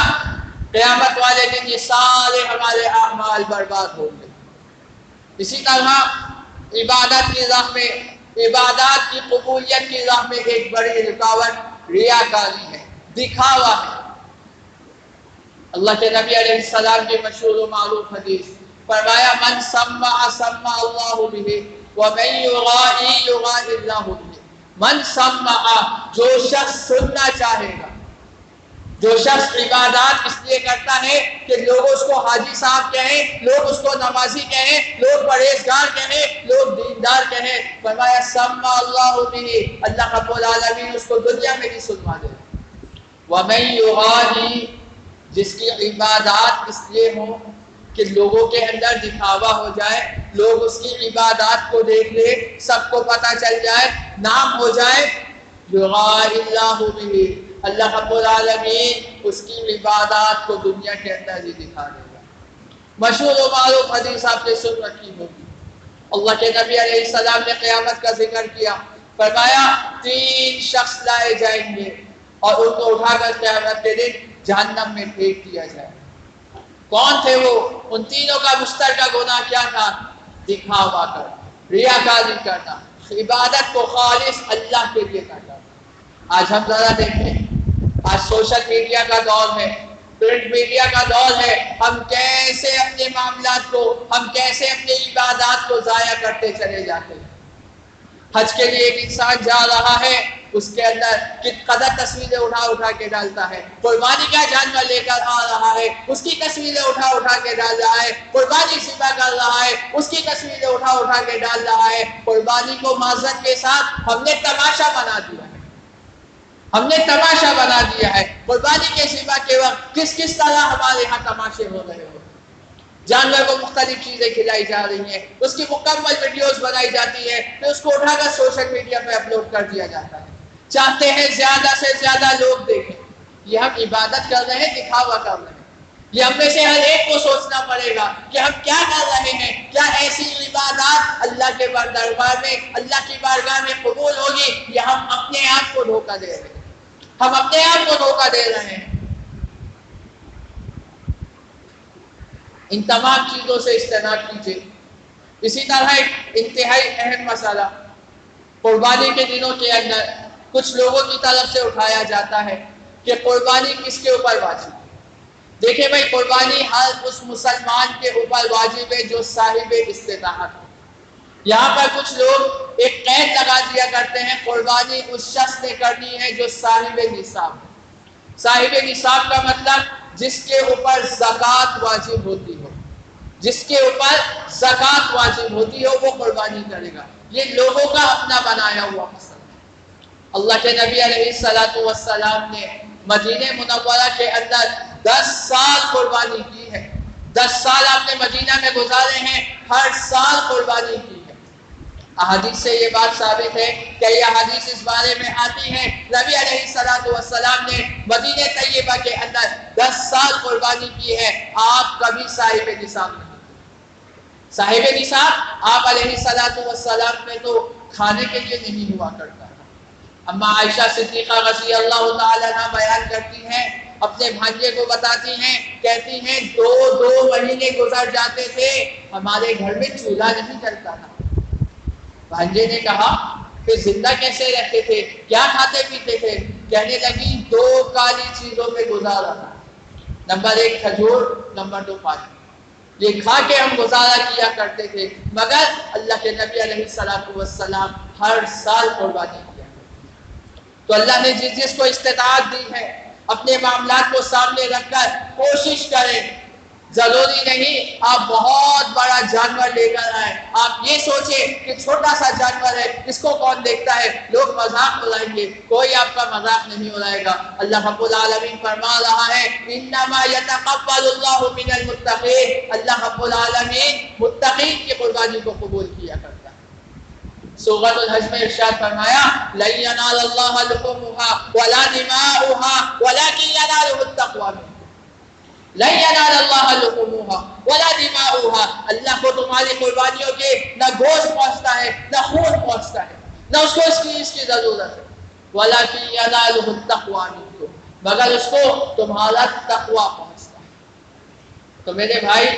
S1: قیامت والے دن یہ سارے ہمارے اعمال برباد ہوں گے۔ اسی طرح عبادت کی راہ میں، عبادات کی قبولیت کی راہ میں ایک بڑی رکاوٹ ریاکاری ہے، دکھاوا ہے۔ اللہ کے نبی علیہ السلام کی مشہور و معروف حدیث فرمایا من سمع سمع اللہ بہ ومن یغائی یغائی اللہ بہ۔ من سمع، جو شخص سننا چاہے گا، جو شخص عبادات اس لیے کرتا ہے کہ لوگ اس کو حاجی صاحب کہیں، لوگ اس کو نمازی کہیں، لوگ پرہیزگار کہیں، لوگ دیندار کہیں، فرمایا سمع اللہ بہ، اللہ رب العالمین اس کو دنیا میں بھی سنوا دے۔ ومن یغائی، جس کی عبادات اس لیے ہوں کہ لوگوں کے اندر دکھاوا ہو جائے، لوگ اس کی عبادات کو دیکھ لے، سب کو پتہ چل جائے، نام ہو جائے، یغائی اللہ بہ، اللہ رب العالمین اس کی عبادات کو دنیا کے اندر ہی دکھا دے گا۔ مشہور و معروف حدیث آپ نے سن رکھی ہوگی، اللہ کے نبی علیہ السلام نے قیامت کا ذکر کیا، فرمایا 3 شخص لائے جائیں گے اور ان کو اٹھا کر قیامت کے دن جہنم میں پھینک دیا جائے۔ کون تھے وہ؟ ان تینوں کا مشترکہ گناہ کیا تھا؟ دکھاوا کرنا، ریاکاری کرنا، عبادت کو خالص اللہ کے لیے کرنا۔ آج ہم ذرا دیکھیں، آج سوشل میڈیا کا دور ہے، پرنٹ میڈیا کا دور ہے، ہم کیسے اپنے معاملات کو، ہم کیسے اپنی عبادات کو ضائع کرتے چلے جاتے ہیں۔ حج کے لیے ایک انسان جا رہا ہے، اس کے اندر کت قدر تصویریں اٹھا کے ڈالتا ہے، قربانی کا جانور لے کر آ رہا ہے، اس کی تصویریں اٹھا کے ڈال رہا ہے، قربانی ذبح کر رہا ہے، اس کی تصویریں اٹھا کے ڈال رہا ہے۔ قربانی کو معذرت کے ساتھ ہم نے تماشا بنا دیا ہے، ہم نے تماشا بنا دیا ہے۔ قربانی کے ذبح کے وقت کس طرح ہمارے ہاں تماشے ہو رہے ہو، جانور کو مختلف چیزیں کھلائی جا رہی ہیں، اس کی مکمل ویڈیوز بنائی جاتی ہے، پھر اس کو اٹھا کر سوشل میڈیا پہ اپلوڈ کر دیا جاتا ہے، چاہتے ہیں زیادہ سے زیادہ لوگ دیکھیں۔ یہ ہم عبادت کر رہے ہیں، دکھاوا کر رہے ہیں؟ یہ ہم میں سے ہر ایک کو سوچنا پڑے گا کہ ہم کیا کر رہے ہیں۔ کیا ایسی عبادات اللہ کے دربار میں، اللہ کی بارگاہ میں قبول ہوگی، یا ہم اپنے آپ کو دھوکہ دے رہے ہیں؟ ہم اپنے آپ کو دھوکہ دے رہے ہیں۔ ان تمام چیزوں سے اجتناب کیجیے۔ اسی طرح ایک انتہائی اہم مسئلہ قربانی کے دنوں کے اندر کچھ لوگوں کی طرف سے اٹھایا جاتا ہے کہ قربانی کس کے اوپر واجب ہے۔ دیکھیں بھائی، قربانی ہر اس مسلمان کے اوپر واجب ہے جو صاحب استطاعت ہو۔ یہاں پر کچھ لوگ ایک قید لگا دیا کرتے ہیں، قربانی اس شخص نے کرنی ہے جو صاحب نصاب ہے۔ صاحب نصاب کا مطلب جس کے اوپر زکوٰۃ واجب ہوتی ہو، جس کے اوپر زکوٰۃ واجب ہوتی ہو وہ قربانی کرے گا۔ یہ لوگوں کا اپنا بنایا ہوا مسئلہ ہے۔ اللہ کے نبی علیہ السلام نے مدینہ منورہ کے اندر 10 سال قربانی کی ہے۔ 10 سال آپ نے مدینہ میں گزارے ہیں، ہر سال قربانی کی ہے۔ احادیث سے یہ بات ثابت ہے کہ یہ حدیث اس بارے میں آتی ہے، نبی علیہ السلام نے مدینہ طیبہ کے اندر 10 سال قربانی کی ہے، آپ کبھی صاحب نصاب نہیں۔ صاحب نصاب آپ علیہ السلام میں تو کھانے کے لیے نہیں ہوا کرتا تھا۔ اما عائشہ صدیقہ رضی اللہ تعالی عنہا بیان کرتی ہیں، اپنے بھانجے کو بتاتی ہیں، کہتی ہیں 2 مہینے گزر جاتے تھے، ہمارے گھر میں چولہا نہیں جلتا تھا۔ بھانجے نے کہا کہ زندہ کیسے رہتے تھے، کیا کھاتے پیتے تھے؟ کہنے لگی 2 کالی چیزوں میں گزارا تھا، نمبر 1 کھجور، نمبر 2 پانی۔ یہ کھا کے ہم گزارا کیا کرتے تھے، مگر اللہ کے نبی علیہ السلام ہر سال قربانی کیا۔ تو اللہ نے جس کو استطاعت دی ہے، اپنے معاملات کو سامنے رکھ کر کوشش کریں۔ ضروری نہیں آپ بہت بڑا جانور لے کر آئیں، آپ یہ سوچیں کہ چھوٹا سا جانور ہے، اس کو کون دیکھتا ہے، لوگ مذاق اڑائیں گے۔ کوئی آپ کا مذاق نہیں اڑائے گا۔ اللہ رب العالمین فرما رہا ہے انما یتقبل اللہ من المتقین، اللہ رب العالمین متقین کی قربانی کو قبول کیا کرتا ہے۔ سورۃ الحج میں ارشاد فرمایا لن ینال اللہ لحومها ولا دماؤها ولکن ینالہ التقوی منکم۔ لن ینال اللہ لحومها ولا دماؤها، اللہ کو تمہاری قربانیوں کے نہ گوشت پہنچتا ہے، نہ خون پہنچتا ہے، نہ اس کو اس کی ضرورت ہے، ولکن ینالہ التقوی منکم، مگر اس کو تمہارا تقوی پہنچتا ہے۔ تو میرے بھائی،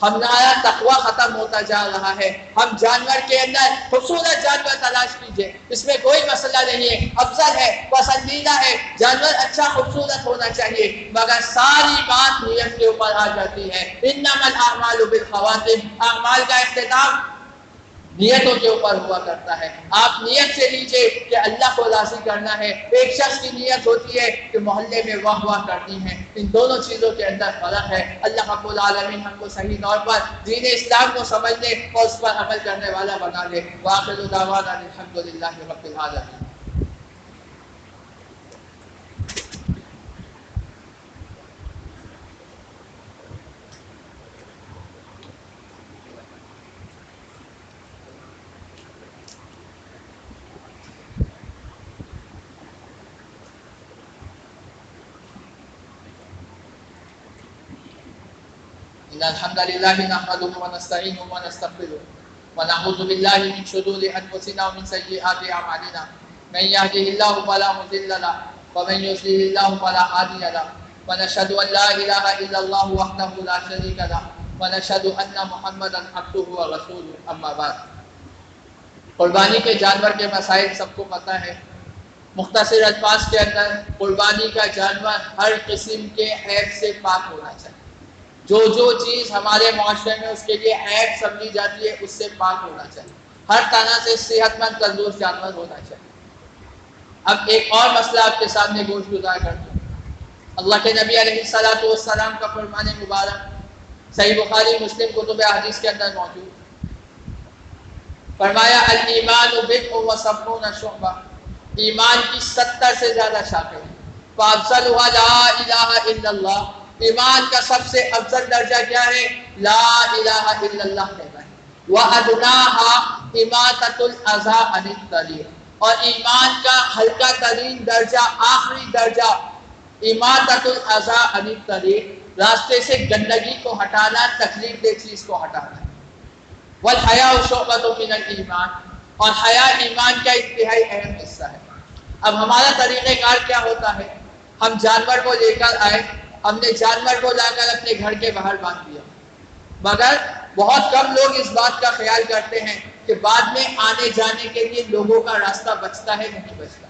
S1: ہمارا تقوی ختم ہوتا جا رہا ہے. ہم جانور کے اندر خوبصورت جانور تلاش کیجئے، اس میں کوئی مسئلہ نہیں ہے، افضل ہے، پسندیدہ ہے، جانور اچھا خوبصورت ہونا چاہیے، مگر ساری بات نیت کے اوپر آ جاتی ہے. انما الاعمال بالخواتم، اعمال کا اختتام نیتوں کے اوپر ہوا کرتا ہے. آپ نیت سے لیجئے کہ اللہ کو راضی کرنا ہے. ایک شخص کی نیت ہوتی ہے کہ محلے میں واہ واہ کرنی ہے. ان دونوں چیزوں کے اندر فرق ہے. اللہ رب العالمین ہم کو صحیح طور پر دین اسلام کو سمجھنے اور اس پر عمل کرنے والا بنا دے. وآخر دعوانا الحمدللہ رب العالمین. إن الحمد لله نحمده ونستعينه ونستغفره ونعوذ بالله من شرور أنفسنا ومن سيئات أعمالنا من يهده الله فلا مضل له ومن يضلل الله فلا هادي له ونشهد أن لا إله إلا الله وحده لا شريك له ونشهد أن محمدا عبده ورسوله. أما بعد، قربانی کے جانور کے مسائل سب کو پتہ ہے. مختصر الفاظ کے اندر قربانی کا جانور ہر قسم کے عیب سے پاک ہونا چاہیے. جو چیز ہمارے معاشرے میں اس کے لیے عیب سمجھی جاتی ہے اس سے پاک ہونا چاہیے. ہر طرح سے صحت مند تندرست جانور ہونا چاہیے. اب ایک اور مسئلہ آپ کے سامنے گوش گزار کرتا ہوں. اللہ کے نبی علیہ الصلوۃ والسلام کا فرمان مبارک صحیح بخاری مسلم کتب احادیث کے اندر موجود. فرمایا الایمان بضع وسبعون شعبہ، ایمان کی 70 سے زیادہ شاخیں ہیں. فافضلها لا الہ الا اللہ، ایمان کا سب سے افضل درجہ کیا ہے؟ لا الہ الا اللہ کہنا ہے. وَأَدْنَاهَا إِمَاطَةُ الْأَذَىٰ عَنِ الطَّرِيقِ، اور ایمان کا ہلکا ترین درجہ، آخری درجہ إِمَاطَةُ الْأَذَىٰ عَنِ الطَّرِيقِ، راستے سے گندگی کو ہٹانا، تکلیف دہ چیز کو ہٹانا. وَالْحَيَاءُ شُعْبَةٌ مِنَ الْإِيمَانِ، اور حیا ایمان کا انتہائی اہم حصہ ہے. اب ہمارا طریقہ کار کیا ہوتا ہے؟ ہم جانور کو لے کر آئے، ہم نے جانور کو لا کر اپنے گھر کے باہر باندھ دیا، مگر بہت کم لوگ اس بات کا خیال کرتے ہیں کہ بعد میں آنے جانے کے لیے لوگوں کا راستہ بچتا ہے نہیں بچتا.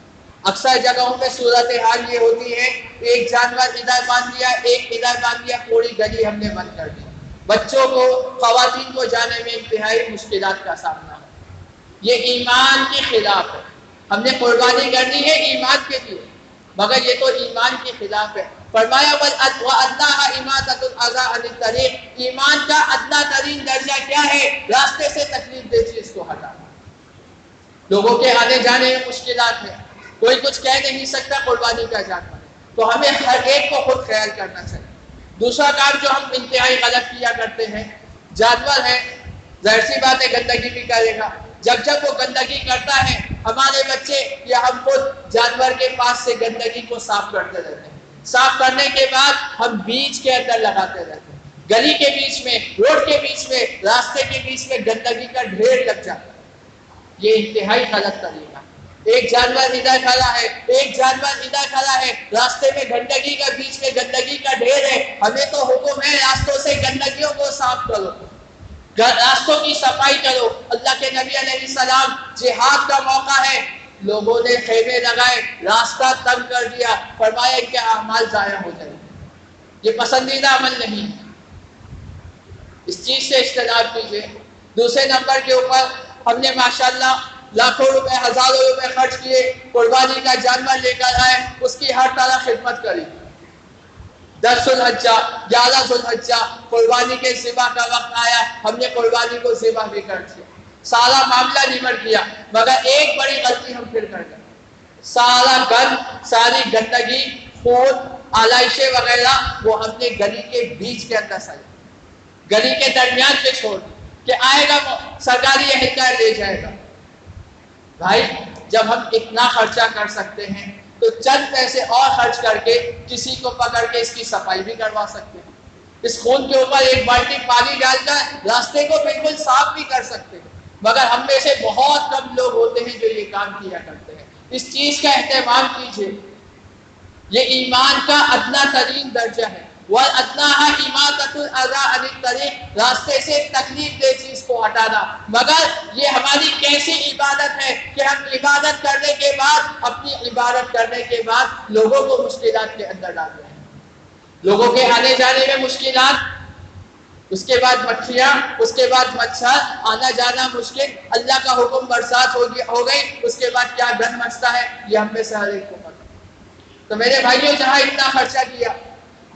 S1: اکثر جگہوں پہ صورتحال یہ ہوتی ہے، ایک جانور ادھر باندھ دیا، ایک ادھر باندھ دیا، پوری گلی ہم نے بند کر دی. بچوں کو، خواتین کو جانے میں انتہائی مشکلات کا سامنا ہے. یہ ایمان کے خلاف ہے. ہم نے قربانی کرنی ہے ایمان کے لیے، مگر یہ تو ایمان کے خلاف ہے. فرمایا وَأَدْنَاهَا إِمَاطَةُ الْأَذَىٰ عَنِ الطَّرِيقِ، ایمان کا ادنا ترین درجہ کیا ہے؟ راستے سے تکلیف دہ چیز کو ہٹانا. لوگوں کے آنے جانے میں مشکلات ہیں، کوئی کچھ کہہ نہیں سکتا، قربانی کا جانور ہے، تو ہمیں ہر ایک کو خود خیال کرنا چاہیے. دوسرا کام جو ہم انتہائی غلط کیا کرتے ہیں، جانور ہے، ظاہر سی بات ہے گندگی بھی کرے گا. جب وہ گندگی کرتا ہے، ہمارے بچے یا ہم خود جانور کے پاس سے گندگی کو صاف کرتے رہتے ہیں. صاف کرنے کے بعد ہم بیچ کے اندر لگاتے رہتے ہیں. گلی کے بیچ میں، روڈ کے بیچ میں، راستے کے بیچ میں گندگی کا ڈھیر لگ جاتا ہے. یہ انتہائی غلط طریقہ. ایک جانور ادھر کھڑا ہے، ایک جانور ادھر کھڑا ہے، راستے میں گندگی کا، بیچ میں گندگی کا ڈھیر ہے. ہمیں تو حکم ہے راستوں سے گندگیوں کو صاف کرو، راستوں کی صفائی کرو. اللہ کے نبی علیہ السلام، جہاد کا موقع ہے، لوگوں نے خیمے لگائے، راستہ تنگ کر دیا، فرمایا کہ اعمال ضائع ہو جائیں. یہ پسندیدہ عمل نہیں ہے، اس چیز سے اجتناب کیجیے. دوسرے نمبر کے اوپر ہم نے ماشاءاللہ لاکھوں روپے، ہزاروں روپے خرچ کیے، قربانی کا جانور لے کر آئے، اس کی ہر طرح خدمت کری. 10 ذوالحجہ، 11 ذوالحجہ قربانی کے ذبح کا وقت آیا، ہم نے قربانی کو ذبح بھی کر دیا، سارا معاملہ نمٹ گیا. مگر ایک بڑی غلطی ہم پھر کر گئے. سارا گند، ساری گندگی، خون، آلائشیں وغیرہ وہ ہم نے گلی کے بیچ کے اندر سجا، گلی کے درمیان پہ چھوڑ دی کہ آئے گا سرکاری اہلکار لے جائے گا. بھائی جب ہم اتنا خرچہ کر سکتے ہیں تو چند پیسے اور خرچ کر کے کسی کو پکڑ کے اس کی صفائی بھی کروا سکتے ہیں. اس خون کے اوپر ایک بالٹی پانی ڈال کر راستے کو بالکل صاف بھی کر سکتے ہیں. مگر ہم میں سے بہت کم لوگ ہوتے ہیں جو یہ کام کیا کرتے ہیں. اس چیز کا اہتمام کیجیے. یہ ایمان کا ادنا ترین درجہ ہے. وَأَدْنَاهَا إِمَاطَةُ الْأَذَىٰ عَنِ الطَّرِيقِ، راستے سے تکلیف دہ چیز کو ہٹانا. مگر یہ ہماری کیسی عبادت ہے کہ ہم عبادت کرنے کے بعد، اپنی عبادت کرنے کے بعد لوگوں کو مشکلات کے اندر ڈال رہے ہیں. لوگوں کے آنے جانے میں مشکلات، اس کے بعد مکھیاں، اس کے بعد مچھر، آنا جانا مشکل. اللہ کا حکم برسات ہو گئی، اس کے بعد کیا گند مچتا ہے، یہ ہم میں سے ہر ایک کو پتہ. تو میرے بھائیوں، جہاں اتنا خرچہ کیا،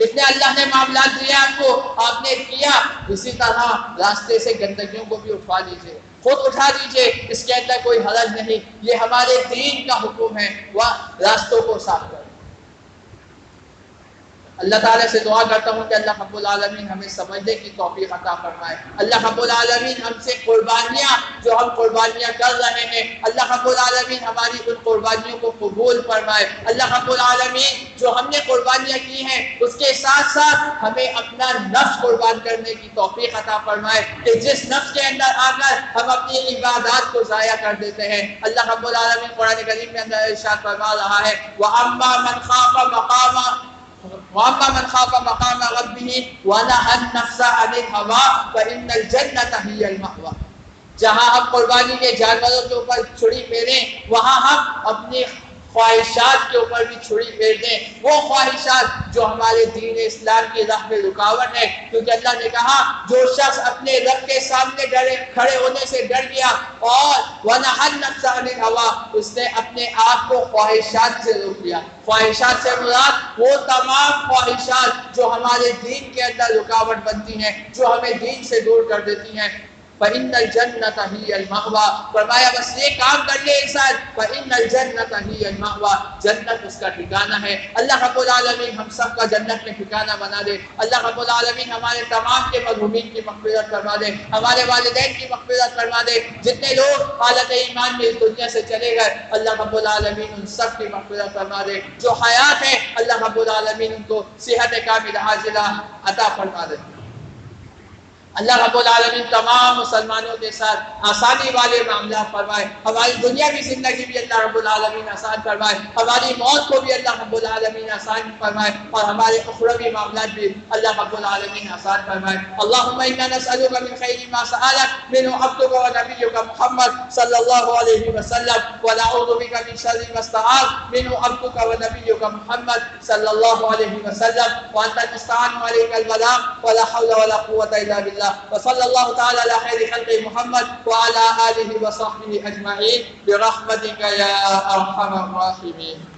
S1: اتنے اللہ نے معاملات دیا آپ کو، آپ نے کیا، اسی طرح راستے سے گندگیوں کو بھی اٹھا لیجیے، خود اٹھا دیجیے، اس کے اندر کوئی حرج نہیں. یہ ہمارے دین کا حکم ہے، وہ راستوں کو صاف کریں. اللہ تعالیٰ سے دعا کرتا ہوں کہ اللہ رب العالمین ہمیں سمجھنے کی توفیق عطا فرمائے. اللہ رب العالمین ہم سے قربانیاں جو ہم قربانیاں کر رہے ہیں، اللہ رب العالمین ہماری ان قربانیوں کو قبول فرمائے. اللہ رب العالمین جو ہم نے قربانیاں کی ہیں، اس کے ساتھ ساتھ ہمیں اپنا نفس قربان کرنے کی توفیق عطا فرمائے کہ جس نفس کے اندر آ کر ہم اپنی عبادات کو ضائع کر دیتے ہیں. اللہ رب العالمین قرآن کریم میں اندر ارشاد فرما رہا ہے، وَأَمَّا مَنْ خَافَ مَقَامَ وَأَمَّا مَنْ خَافَ مَقَامَ رَبِّهِ وَنَهَى النَّفْسَ عَنِ الْهَوَىٰ فَإِنَّ الْجَنَّةَ هِيَ الْمَأْوَىٰ. جہاں ہم قربانی کے جانوروں کے اوپر چھری پھیریں، وہاں ہم اپنی خواہشات کے اوپر بھی چھری پھیر دیں، وہ خواہشات جو ہمارے دین اسلام کی راہ میں رکاوٹ ہے. کیونکہ اللہ نے کہا جو شخص اپنے رب کے سامنے کھڑے ہونے سے ڈر گیا اور وَنَهَى النَّفْسَ عَنِ الْهَوَىٰ، اس نے اپنے آپ کو خواہشات سے روک لیا. خواہشات سے مراد وہ تمام خواہشات جو ہمارے دین کے اندر رکاوٹ بنتی ہیں، جو ہمیں دین سے دور کر دیتی ہیں. فَإِنَّ الْجَنَّةَ هِيَ الْمَأْوَىٰ، فرمایا بس یہ کام کر لے انسان، فَإِنَّ الْجَنَّةَ هِيَ الْمَأْوَىٰ، جنت اس کا ٹھکانہ ہے. اللہ رب العالمین ہم سب کا جنت میں ٹھکانہ بنا دے. اللہ رب العالمین ہمارے تمام کے مرحومین کی مغفرت فرما دے، ہمارے والدین کی مغفرت فرما دے. جتنے لوگ حالت ایمان میں اس دنیا سے چلے گئے، اللہ رب العالمین ان سب کی مغفرت فرما دے. جو حیات ہے، اللہ رب العالمین ان کو صحت کاملہ عاجلہ عطا فرما دے. اللہ رب العالمین تمام مسلمانوں کے ساتھ آسانی والے معاملات فرمائے. ہماری دنیاوی زندگی بھی اللہ رب العالمین آسان فرمائے، ہماری موت کو بھی اللہ رب العالمین آسان فرمائے، اور ہمارے اخروی معاملات بھی اللہ رب العالمین آسان فرمائے. اللہم انا نسألک من خیر ما سألک منہ عبدک و نبیک محمد صلی اللہ علیہ وسلم، ونعوذ بک من شر ما استعاذ منہ عبدک و نبیک محمد صلی اللہ علیہ وسلم، وانت المستعان وعلیک البلاغ ولا حول ولا قوة الا باللہ. وصلی اللہ تعالی علی خیر خلق محمد وعلی آلہ وصحبہ اجمعین برحمتک یا ارحم الراحمین.